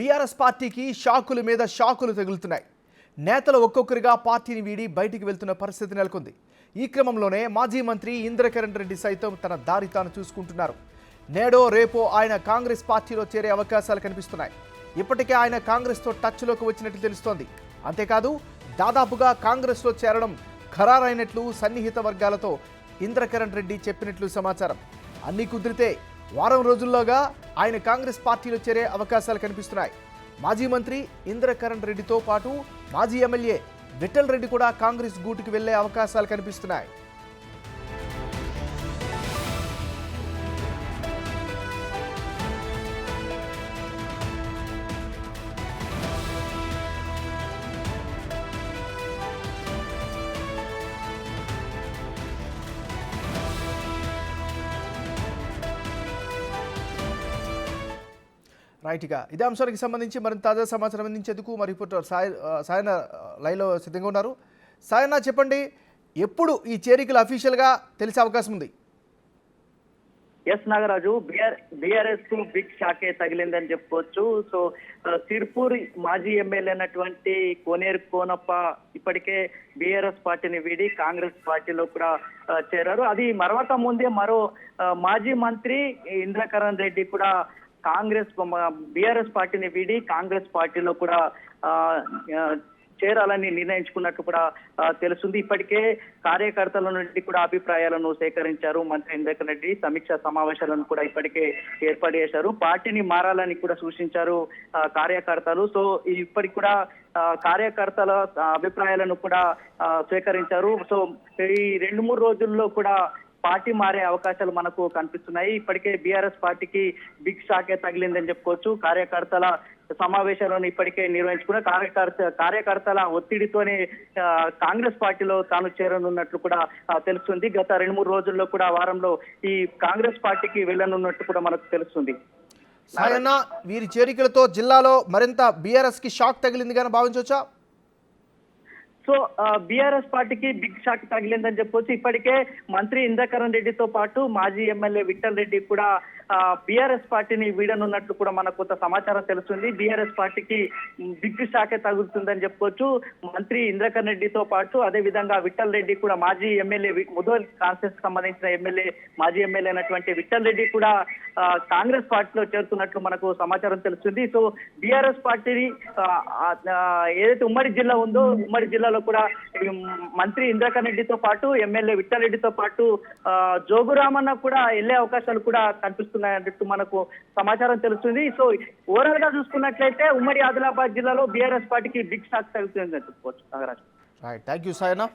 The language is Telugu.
బీఆర్ఎస్ పార్టీకి షాకుల మీద షాకులు తగులుతున్నాయి. నేతలు ఒక్కొక్కరిగా పార్టీని వీడి బయటికి వెళ్తున్న పరిస్థితి నెలకొంది. ఈ క్రమంలోనే మాజీ మంత్రి ఇంద్రకరణ్ రెడ్డి సైతం తన దారి తాను చూసుకుంటున్నారు. నేడో రేపో ఆయన కాంగ్రెస్ పార్టీలో చేరే అవకాశాలు కనిపిస్తున్నాయి. ఇప్పటికే ఆయన కాంగ్రెస్తో టచ్లోకి వచ్చినట్లు తెలుస్తోంది. అంతేకాదు దాదాపుగా కాంగ్రెస్లో చేరడం ఖరారైనట్లు సన్నిహిత వర్గాలతో ఇంద్రకరణ్ రెడ్డి చెప్పినట్లు సమాచారం. అన్నీ కుదిరితే వారం రోజుల్లోగా ఆయన కాంగ్రెస్ పార్టీలో చేరే అవకాశాలు కనిపిస్తున్నాయి. మాజీ మంత్రి ఇంద్రకరణ్ రెడ్డితో పాటు మాజీ ఎమ్మెల్యే విఠల్ రెడ్డి కూడా కాంగ్రెస్ గూటికి వెళ్లే అవకాశాలు కనిపిస్తున్నాయి. రైట్గా ఇదే అంశానికి సంబంధించి మరింత తాజా సమాచారం అందించేందుకు మా రిపోర్టర్ సాయన లైవ్లో సిద్ధంగా ఉన్నారు. సాయన, చెప్పండి, ఎప్పుడు ఈ చేరికలు అఫీషియల్గా తెలిసే అవకాశం ఉంది? ఎస్ నాగరాజు, బీఆర్ఎస్ కు బిగ్ షాకే తగిలిందని చెప్పుకోవచ్చు. సో సిర్పూర్ మాజీ ఎమ్మెల్యే అయినటువంటి కోనేరు కోనప్ప ఇప్పటికే బీఆర్ఎస్ పార్టీని వీడి కాంగ్రెస్ పార్టీలో కూడా చేరారు. అది మరవక ముందే మరో మాజీ మంత్రి ఇంద్రకరణ్ రెడ్డి కూడా కాంగ్రెస్ బీఆర్ఎస్ పార్టీని వీడి కాంగ్రెస్ పార్టీలో కూడా చేరాలని నిర్ణయించుకున్నట్టు కూడా తెలుస్తుంది. ఇప్పటికే కార్యకర్తల నుండి కూడా అభిప్రాయాలను సేకరించారు మంత్రి ఇంద్రకరణ్ రెడ్డి. సమీక్ష సమావేశాలను కూడా ఇప్పటికే ఏర్పాటు చేశారు. పార్టీని మారాలని కూడా సూచించారు కార్యకర్తలు. సో ఇప్పటికి కూడా కార్యకర్తల అభిప్రాయాలను కూడా స్వీకరించారు. సో ఈ 2-3 రోజుల్లో కూడా పార్టీ మారే అవకాశాలు మనకు కనిపిస్తున్నాయి. ఇప్పటికే బీఆర్ఎస్ పార్టీకి బిగ్ షాకే తగిలిందని చెప్పుకోవచ్చు. కార్యకర్తల సమావేశాలను ఇప్పటికే నిర్వహించుకున్న కార్యకర్తల ఒత్తిడితోనే కాంగ్రెస్ పార్టీలో తాను చేరనున్నట్లు కూడా తెలుస్తుంది. గత 2-3 రోజుల్లో కూడా వారంలో ఈ కాంగ్రెస్ పార్టీకి వెళ్ళనున్నట్టు కూడా మనకు తెలుస్తుంది. సాయన్న, వీరి చేరికలతో జిల్లాలో మరింత బీఆర్ఎస్ కి షాక్ తగిలింది కానీ భావించవచ్చా? సో బీఆర్ఎస్ పార్టీకి బిగ్ షాక్ తగిలిందని చెప్పొచ్చు. ఇప్పటికే మంత్రి ఇంద్రకరణ్ రెడ్డితో పాటు మాజీ ఎమ్మెల్యే విఠల్ రెడ్డి కూడా బీఆర్ఎస్ పార్టీని వీడనున్నట్లు కూడా మనకు కొంత సమాచారం తెలుస్తుంది. బీఆర్ఎస్ పార్టీకి బిగ్ షాకే తగులుతుందని చెప్పుకోవచ్చు. మంత్రి ఇంద్రకరణ్ రెడ్డితో పాటు అదే విధంగా విఠల్ రెడ్డి కూడా మాజీ ఎమ్మెల్యే ముదోల్ కాన్స్టిట్యూన్సీకి సంబంధించిన మాజీ ఎమ్మెల్యే అయినటువంటి విఠల్ రెడ్డి కూడా కాంగ్రెస్ పార్టీలో చేరుతున్నట్లు మనకు సమాచారం తెలుస్తుంది. సో బీఆర్ఎస్ పార్టీని ఏదైతే ఉమ్మడి జిల్లా ఉందో ఉమ్మడి జిల్లాలో కూడా మంత్రి ఇంద్రకరణ్ రెడ్డితో పాటు ఎమ్మెల్యే విఠల్ రెడ్డితో పాటు జోగురామన్న కూడా వెళ్లే అవకాశాలు కూడా కనిపిస్తున్నాయంటూ మనకు సమాచారం తెలుస్తుంది. సో ఓవరాల్ గా చూసుకున్నట్లయితే ఉమ్మడి ఆదిలాబాద్ జిల్లాలో బీఆర్ఎస్ పార్టీకి బిగ్ షాక్ తగులుతుందని చెప్పుకోవచ్చు. Nagaraj, thank you Sayanna.